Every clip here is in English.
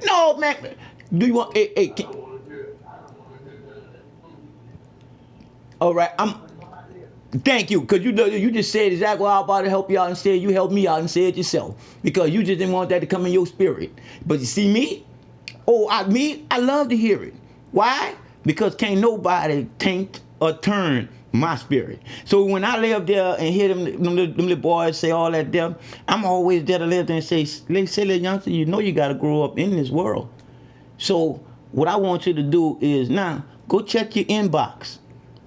No, man. Do you want? All right. Thank you, because you know you just said exactly what I was about to help you out and said you helped me out and said yourself because you just didn't want that to come in your spirit. But you see me, I love to hear it. Why? Because can't nobody taint or turn my spirit. So when I lay up there and hear them little boys say all that there, I'm always there to live there and say little youngster, you know you got to grow up in this world. So what I want you to do is now go check your inbox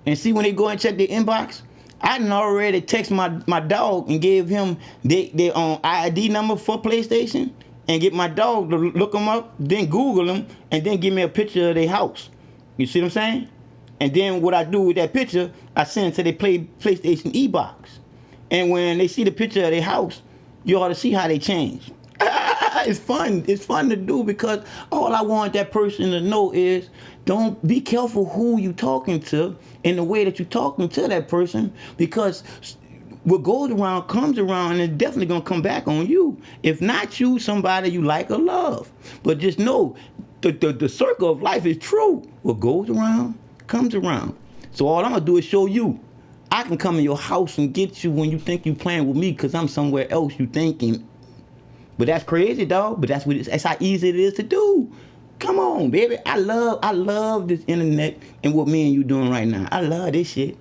and see when they go and check their inbox. I done already text my dog and gave him their ID number for PlayStation and get my dog to look them up, then Google them, and then give me a picture of their house. You see what I'm saying? And then what I do with that picture, I send it to their PlayStation e-box. And when they see the picture of their house, you ought to see how they change. It's fun. It's fun to do because all I want that person to know is don't be careful who you talking to in the way that you're talking to that person because what goes around comes around and it's definitely going to come back on you. If not you, somebody you like or love. But just know the circle of life is true. What goes around comes around. So all I'm going to do is show you. I can come in your house and get you when you think you playing with me because I'm somewhere else you thinking. But that's crazy, dog. But that's how easy it is to do. Come on, baby. I love this internet and what me and you doing right now. I love this shit.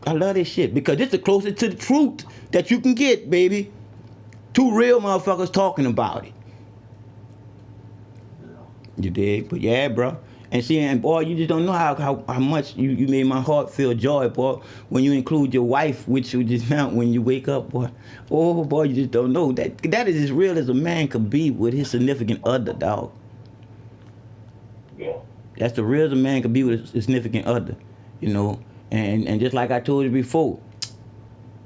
I love this shit because it's the closest to the truth that you can get, baby. Two real motherfuckers talking about it. You dig? But yeah, bro. And see, and boy, you just don't know how much you made my heart feel joy, boy, when you include your wife, which you just found when you wake up, boy. Oh, boy, you just don't know. That is as real as a man could be with his significant other, dog. Yeah. That's the real as a man could be with his significant other, you know. And just like I told you before,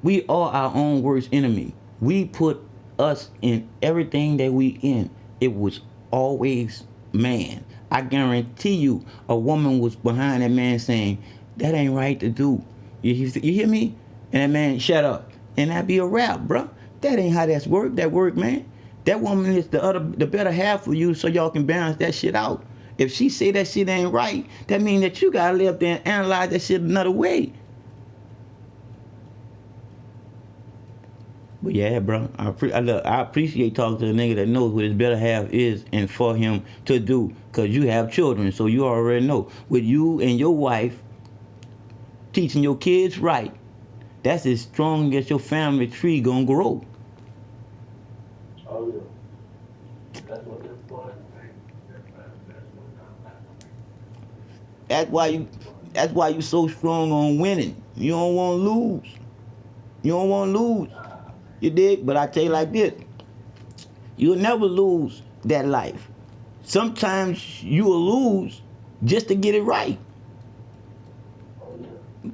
we are our own worst enemy. We put us in everything that we in. It was always man. I guarantee you, a woman was behind that man saying, that ain't right to do. You hear me? And that man, shut up. And that be a rap, bro. That ain't how that's work. That work, man. That woman is the better half of you so y'all can balance that shit out. If she say that shit ain't right, that means that you gotta live there and analyze that shit another way. But yeah, bro, I appreciate talking to a nigga that knows what his better half is and for him to do. Because you have children, so you already know. With you and your wife teaching your kids right, that's as strong as your family tree gonna grow. Oh, yeah. That's what they're for. That's why you that's why you so strong on winning. You don't want to lose. You don't want to lose. You dig? But I tell you like this, you'll never lose that life. Sometimes you will lose just to get it right. Oh, yeah.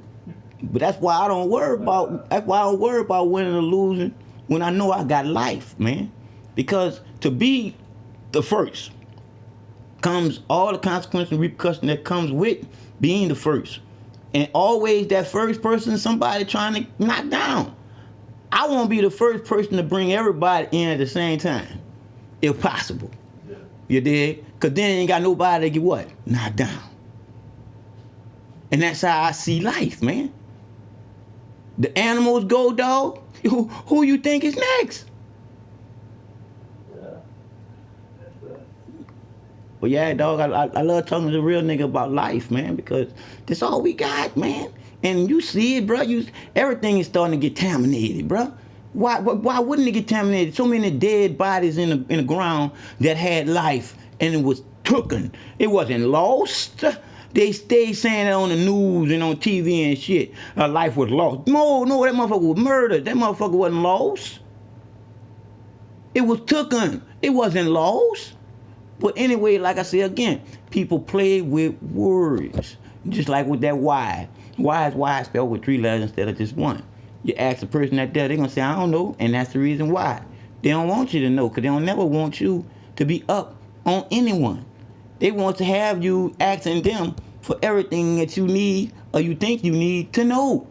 But that's why I don't worry about winning or losing when I know I got life, man. Because to be the first comes all the consequences and repercussion that comes with being the first. And always that first person somebody trying to knock down. I want to be the first person to bring everybody in at the same time, if possible. Yeah. You dig? Because then ain't got nobody to get what? Knocked down. And that's how I see life, man. The animals go, dog. Who you think is next? Yeah. That's right. But yeah, dog, I love talking to the real nigga about life, man, because that's all we got, man. And you see it, bro. Everything is starting to get contaminated, bro. Why wouldn't it get contaminated? So many dead bodies in the ground that had life and it was tooken. It wasn't lost. They stay saying it on the news and on TV and shit. Life was lost. No, that motherfucker was murdered. That motherfucker wasn't lost. It was tooken. It wasn't lost. But anyway, like I said again, people play with words. Just like with that why. Why is why spelled with 3 letters instead of just one? You ask the person that there, they're going to say, I don't know. And that's the reason why. They don't want you to know because they don't never want you to be up on anyone. They want to have you asking them for everything that you need or you think you need to know.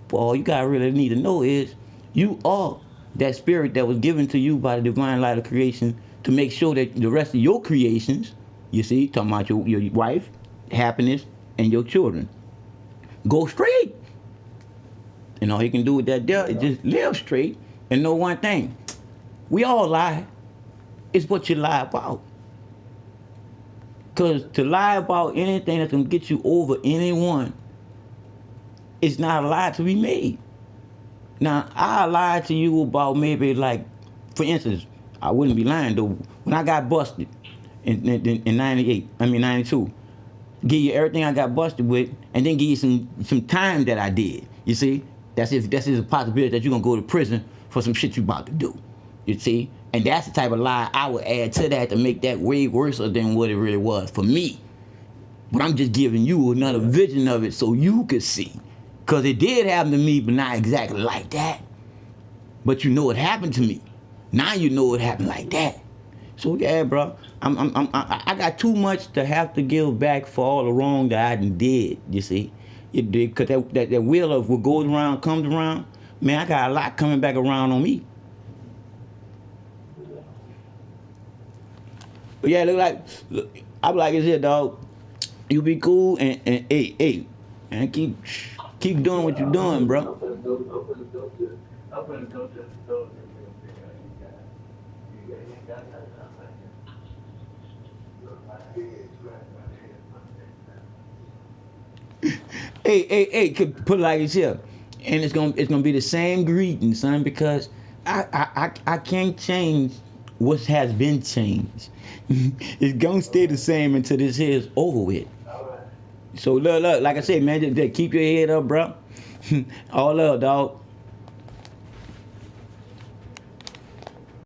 But all you got to really need to know is you are that spirit that was given to you by the divine light of creation to make sure that the rest of your creations, you see, talking about your wife, happiness, and your children, go straight. And all he can do with that there is just live straight and know one thing. We all lie. It's what you lie about. Because to lie about anything that's going to get you over anyone is not a lie to be made. Now, I lied to you about maybe like, for instance, I wouldn't be lying though. When I got busted in 98, I mean 92, give you everything I got busted with and then give you some time that I did. You see? That's a possibility that you're going to go to prison for some shit you about to do. You see? And that's the type of lie I would add to that to make that way worse than what it really was for me. But I'm just giving you another vision of it so you could see. Because it did happen to me, but not exactly like that. But you know it happened to me. Now you know it happened like that. So yeah, bro, I got too much to have to give back for all the wrong that I did. You see, it did, because that wheel of what goes around comes around. Man, I got a lot coming back around on me. But yeah, look, I'm like I said, dog. You be cool and hey, and keep doing what you're doing, bro. I'm finna go to the store. You ain't got nothing. Hey, could put it like this here, and it's gonna be the same greeting, son, because I can't change what has been changed. It's gonna stay the same until this here is over with. So look, like I said, man, just keep your head up, bro. All up, dog.